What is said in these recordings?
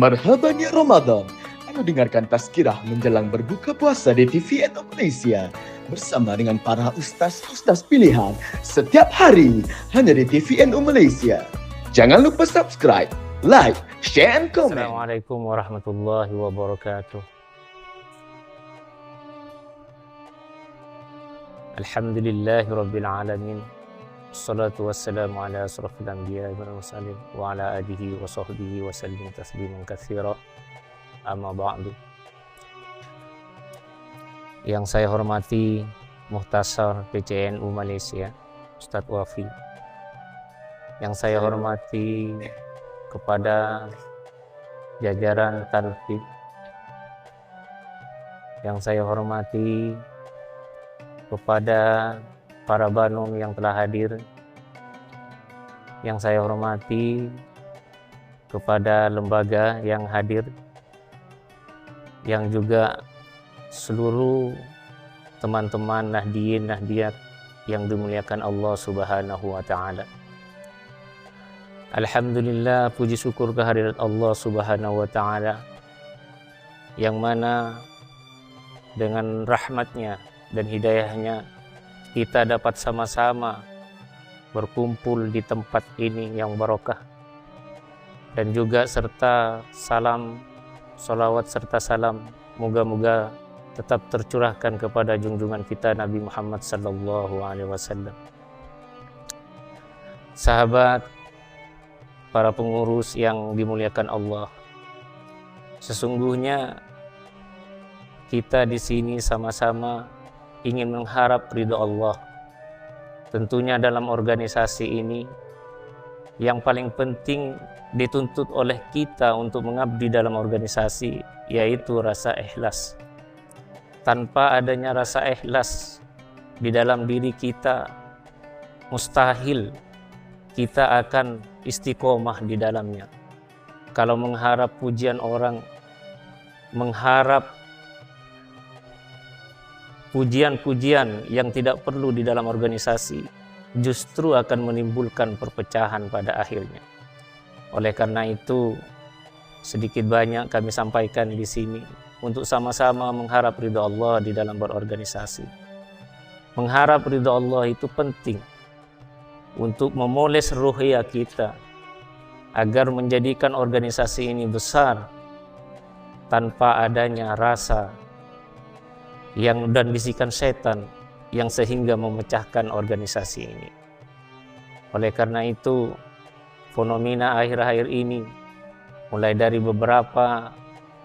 Marhaban ya Ramadan. Anda dengarkan tazkirah menjelang berbuka puasa di TVN Malaysia bersama dengan para ustaz-ustaz pilihan setiap hari hanya di TVN Malaysia. Jangan lupa subscribe, like, share and comment. Assalamualaikum warahmatullahi wabarakatuh. Alhamdulillahi rabbil alamin. Assalatu wassalamu ala asrafil anbiya wal mursalin wa ala alihi wa sahbihi wa sallim tasliman katsira. Amma ba'du. Yang saya hormati Muhtasar PCNU Malaysia, Ustadz Wafi. Yang saya hormati kepada jajaran Tanfid. Yang saya hormati kepada para banum yang telah hadir. Yang saya hormati kepada lembaga yang hadir, yang juga seluruh teman-teman Nahdiyin Nahdiyat yang dimuliakan Allah Subhanahu wa Ta'ala. Alhamdulillah, puji syukur kehadirat Allah Subhanahu wa Ta'ala, yang mana dengan rahmatnya dan hidayahnya kita dapat sama-sama berkumpul di tempat ini yang barokah, dan juga serta salam, salawat serta salam moga-moga tetap tercurahkan kepada junjungan kita Nabi Muhammad sallallahu alaihi wasallam. Sahabat, para pengurus yang dimuliakan Allah, sesungguhnya kita di sini sama-sama ingin mengharap ridho Allah. Tentunya dalam organisasi ini yang paling penting dituntut oleh kita untuk mengabdi dalam organisasi yaitu rasa ikhlas. Tanpa adanya rasa ikhlas di dalam diri kita, mustahil kita akan istiqomah di dalamnya. Kalau mengharap pujian orang, mengharap pujian-pujian yang tidak perlu di dalam organisasi, justru akan menimbulkan perpecahan pada akhirnya. Oleh karena itu, sedikit banyak kami sampaikan di sini untuk sama-sama mengharap ridho Allah di dalam berorganisasi. Mengharap ridho Allah itu penting untuk memoles ruhiyah kita agar menjadikan organisasi ini besar tanpa adanya rasa dan bisikan setan yang sehingga memecahkan organisasi ini. Oleh karena itu, fenomena akhir-akhir ini, mulai dari beberapa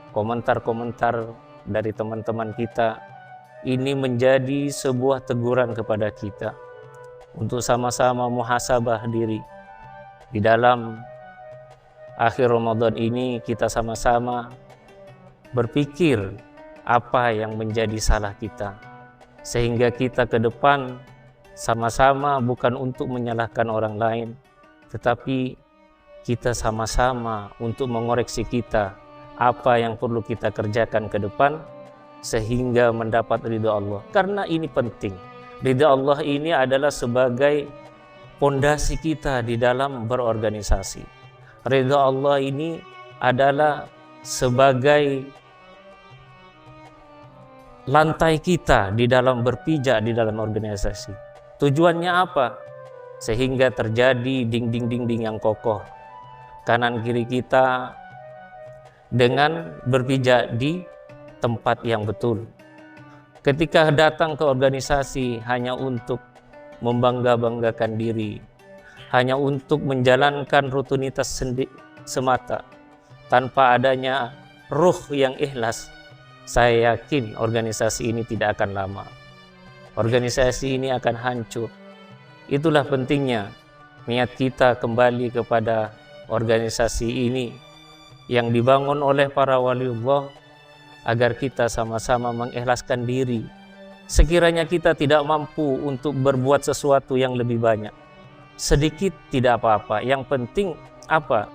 komentar-komentar dari teman-teman kita, ini menjadi sebuah teguran kepada kita untuk sama-sama muhasabah diri. Di dalam akhir Ramadan ini kita sama-sama berpikir apa yang menjadi salah kita, sehingga kita ke depan sama-sama bukan untuk menyalahkan orang lain, tetapi kita sama-sama untuk mengoreksi kita apa yang perlu kita kerjakan ke depan sehingga mendapat ridha Allah. Karena ini penting. Ridha Allah ini adalah sebagai pondasi kita di dalam berorganisasi. Ridha Allah ini adalah sebagai lantai kita di dalam berpijak di dalam organisasi. Tujuannya apa? Sehingga terjadi dinding-dinding yang kokoh kanan kiri kita dengan berpijak di tempat yang betul. Ketika datang ke organisasi hanya untuk membangga-banggakan diri, hanya untuk menjalankan rutinitas semata tanpa adanya ruh yang ikhlas, saya yakin organisasi ini tidak akan lama. Organisasi ini akan hancur. Itulah pentingnya niat kita kembali kepada organisasi ini yang dibangun oleh para waliullah agar kita sama-sama mengikhlaskan diri. Sekiranya kita tidak mampu untuk berbuat sesuatu yang lebih banyak, sedikit tidak apa-apa. Yang penting apa?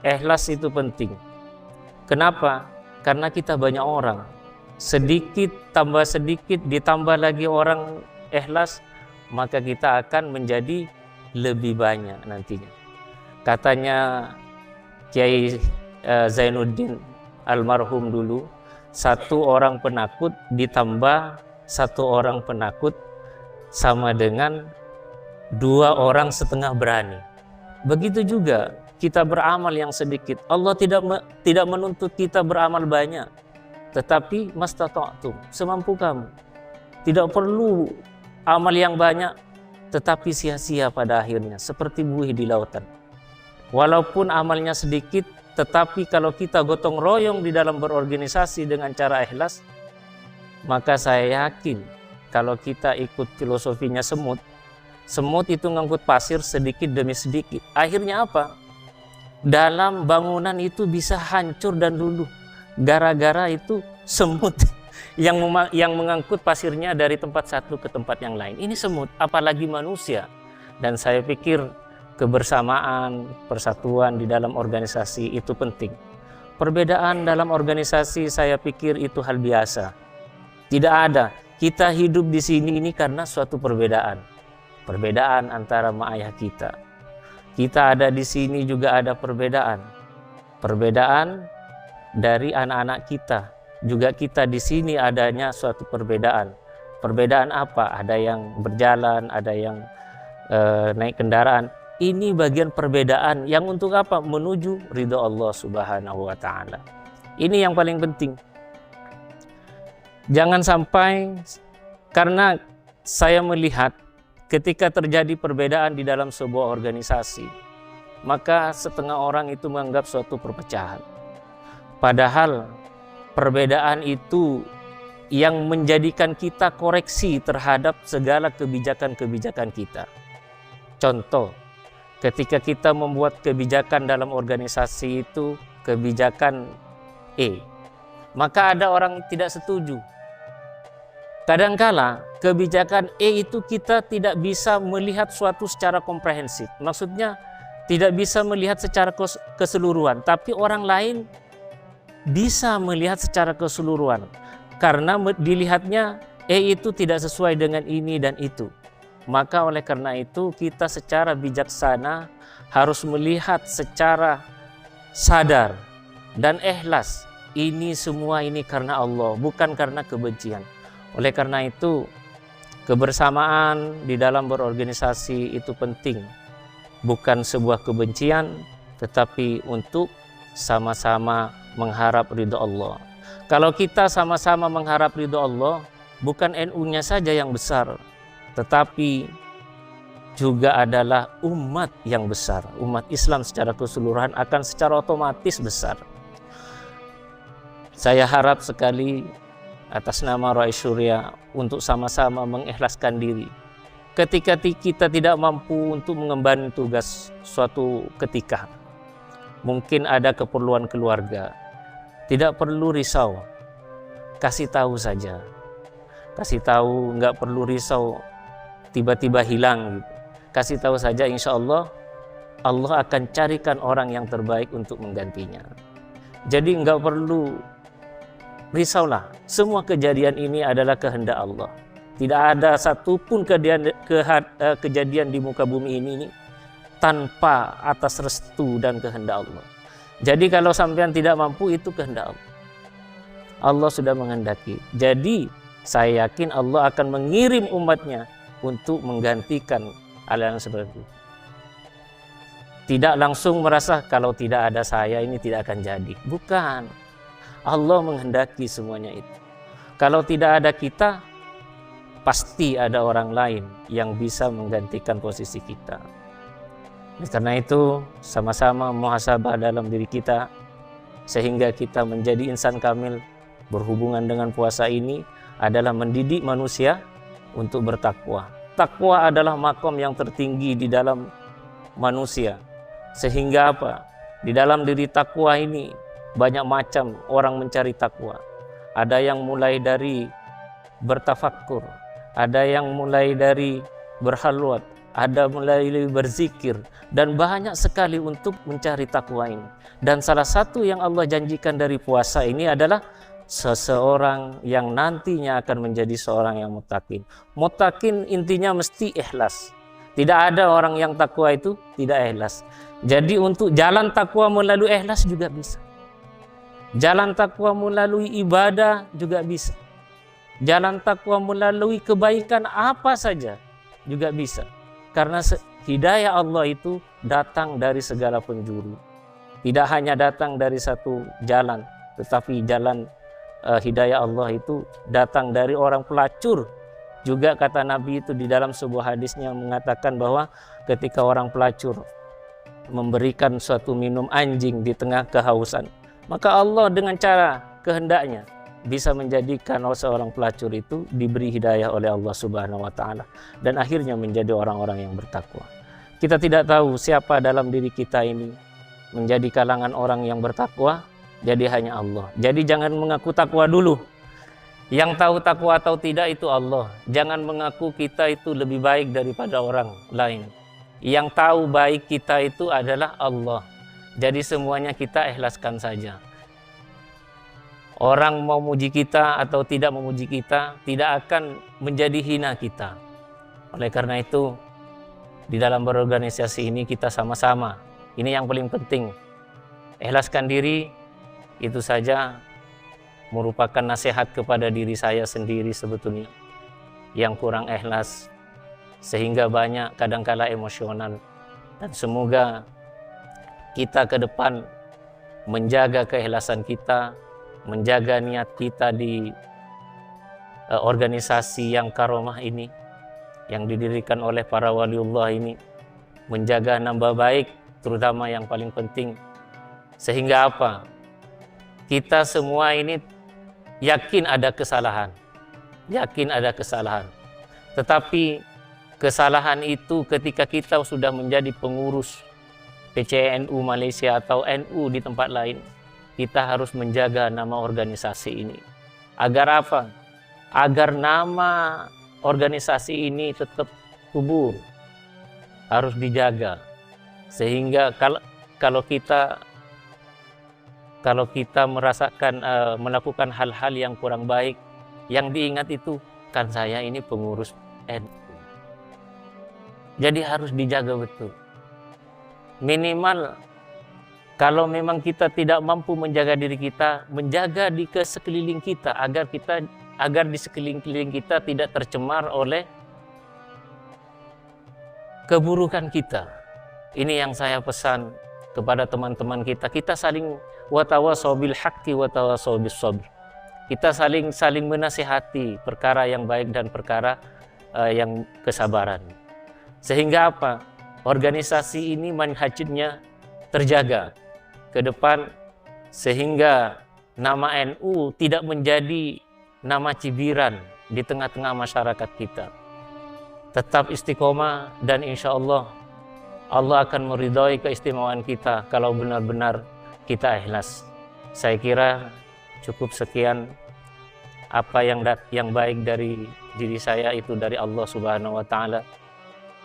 Ikhlas itu penting. Kenapa? Karena kita banyak orang. Sedikit tambah sedikit ditambah lagi orang ikhlas, maka kita akan menjadi lebih banyak nantinya. Katanya Kiai Zainuddin almarhum dulu, 1 orang penakut ditambah 1 orang penakut sama dengan 2 orang setengah berani. Begitu juga kita beramal yang sedikit. Allah tidak menuntut kita beramal banyak, tetapi mastata'tum, semampu kamu. Tidak perlu amal yang banyak, tetapi sia-sia pada akhirnya, seperti buih di lautan. Walaupun amalnya sedikit, tetapi kalau kita gotong royong di dalam berorganisasi dengan cara ikhlas, maka saya yakin kalau kita ikut filosofinya semut itu ngangkut pasir sedikit demi sedikit. Akhirnya apa? Dalam bangunan itu bisa hancur dan luluh. Gara-gara itu semut yang mengangkut pasirnya dari tempat satu ke tempat yang lain. Ini semut, apalagi manusia. Dan saya pikir kebersamaan, persatuan di dalam organisasi itu penting. Perbedaan dalam organisasi saya pikir itu hal biasa. Tidak ada. Kita hidup di sini ini karena suatu perbedaan. Perbedaan antara mak ayah kita. Kita ada di sini juga ada perbedaan. Perbedaan dari anak-anak kita. Juga kita di sini adanya suatu perbedaan. Perbedaan apa? Ada yang berjalan, ada yang naik kendaraan. Ini bagian perbedaan yang untuk apa? Menuju ridha Allah Subhanahu wa Ta'ala. Ini yang paling penting. Jangan sampai, karena saya melihat ketika terjadi perbedaan di dalam sebuah organisasi, maka setengah orang itu menganggap suatu perpecahan. Padahal perbedaan itu yang menjadikan kita koreksi terhadap segala kebijakan-kebijakan kita. Contoh, ketika kita membuat kebijakan dalam organisasi itu kebijakan E, maka ada orang tidak setuju. Kadangkala kebijakan E itu kita tidak bisa melihat suatu secara komprehensif. Maksudnya tidak bisa melihat secara keseluruhan, tapi orang lain bisa melihat secara keseluruhan. Karena dilihatnya E itu tidak sesuai dengan ini dan itu. Maka oleh karena itu kita secara bijaksana harus melihat secara sadar dan ikhlas. Ini semua ini karena Allah, bukan karena kebencian. Oleh karena itu kebersamaan di dalam berorganisasi itu penting. Bukan sebuah kebencian, tetapi untuk sama-sama mengharap ridha Allah. Kalau kita sama-sama mengharap ridha Allah, bukan NU-nya saja yang besar, tetapi juga adalah umat yang besar. Umat Islam secara keseluruhan akan secara otomatis besar. Saya harap sekali atas nama Rais Surya untuk sama-sama mengikhlaskan diri. Ketika kita tidak mampu untuk mengemban tugas suatu ketika, mungkin ada keperluan keluarga, tidak perlu risau, kasih tahu saja. Kasih tahu, nggak perlu risau tiba-tiba hilang gitu. Kasih tahu saja, insya Allah Allah akan carikan orang yang terbaik untuk menggantinya. Jadi nggak perlu risaulah, semua kejadian ini adalah kehendak Allah. Tidak ada satupun kejadian di muka bumi ini tanpa atas restu dan kehendak Allah. Jadi kalau sampean tidak mampu, itu kehendak Allah. Allah sudah menghendaki. Jadi saya yakin Allah akan mengirim umatnya untuk menggantikan hal yang seperti itu. Tidak langsung merasa kalau tidak ada saya ini tidak akan jadi. Bukan. Allah menghendaki semuanya itu. Kalau tidak ada kita, pasti ada orang lain yang bisa menggantikan posisi kita. Karena itu sama-sama muhasabah dalam diri kita sehingga kita menjadi insan kamil. Berhubungan dengan puasa ini adalah mendidik manusia untuk bertakwa. Takwa adalah makom yang tertinggi di dalam manusia. Sehingga apa? Di dalam diri takwa ini banyak macam orang mencari takwa. Ada yang mulai dari bertafakkur, ada yang mulai dari berhalwat, ada mulai dari berzikir, dan banyak sekali untuk mencari takwa ini. Dan salah satu yang Allah janjikan dari puasa ini adalah seseorang yang nantinya akan menjadi seorang yang muttaqin. Muttaqin intinya mesti ikhlas. Tidak ada orang yang takwa itu tidak ikhlas. Jadi untuk jalan takwa melalui ikhlas juga bisa. Jalan takwa melalui ibadah juga bisa. Jalan takwa melalui kebaikan apa saja juga bisa. Karena hidayah Allah itu datang dari segala penjuru. Tidak hanya datang dari satu jalan, tetapi jalan hidayah Allah itu datang dari orang pelacur. Juga kata Nabi itu di dalam sebuah hadisnya mengatakan bahwa ketika orang pelacur memberikan suatu minum anjing di tengah kehausan, maka Allah dengan cara kehendaknya bisa menjadikan seorang pelacur itu diberi hidayah oleh Allah Subhanahu wa Ta'ala dan akhirnya menjadi orang-orang yang bertakwa. Kita tidak tahu siapa dalam diri kita ini menjadi kalangan orang yang bertakwa, jadi hanya Allah. Jadi jangan mengaku takwa dulu. Yang tahu takwa atau tidak itu Allah. Jangan mengaku kita itu lebih baik daripada orang lain. Yang tahu baik kita itu adalah Allah. Jadi semuanya kita ikhlaskan saja. Orang mau muji kita atau tidak memuji kita tidak akan menjadi hina kita. Oleh karena itu, di dalam berorganisasi ini kita sama-sama. Ini yang paling penting. Ikhlaskan diri, itu saja merupakan nasihat kepada diri saya sendiri sebetulnya. Yang kurang ikhlas, sehingga banyak kadangkala emosional. Dan semoga kita ke depan menjaga keikhlasan kita, menjaga niat kita di organisasi yang karomah ini, yang didirikan oleh para waliullah ini, menjaga nama baik, terutama yang paling penting. Sehingga apa? Kita semua ini yakin ada kesalahan, tetapi kesalahan itu ketika kita sudah menjadi pengurus PCNU Malaysia atau NU di tempat lain, kita harus menjaga nama organisasi ini. Agar apa? Agar nama organisasi ini tetap subur, harus dijaga. Sehingga kalau kita merasakan melakukan hal-hal yang kurang baik, yang diingat itu kan saya ini pengurus NU. Jadi harus dijaga betul. Minimal kalau memang kita tidak mampu menjaga diri kita, menjaga di sekeliling kita agar di sekeliling kita tidak tercemar oleh keburukan kita. Ini yang saya pesan kepada teman-teman kita. Kita saling watawasau bil haqqi watawasau bis sabr. Kita saling menasihati perkara yang baik dan perkara yang kesabaran. Sehingga apa? Organisasi ini manhajnya terjaga ke depan, sehingga nama NU tidak menjadi nama cibiran di tengah-tengah masyarakat kita. Tetap istiqomah dan insya Allah akan meridhai keistimewaan kita kalau benar-benar kita ikhlas. Saya kira cukup sekian. Apa yang baik dari diri saya itu dari Allah Subhanahu wa Ta'ala,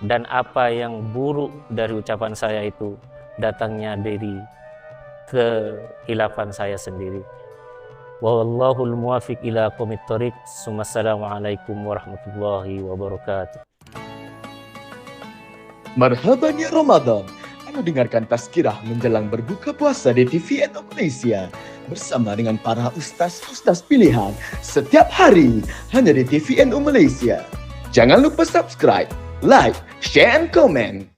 dan apa yang buruk dari ucapan saya itu datangnya dari kehilafan saya sendiri. Wallahul muwafiq ila aqwamit thoriq. Assalamualaikum warahmatullahi wabarakatuh. Marhaban ya Ramadan. Anda dengarkan tazkirah menjelang berbuka puasa di TVN Malaysia bersama dengan para ustaz-ustaz pilihan setiap hari hanya di TVN Malaysia. Jangan lupa subscribe, like, share and comment.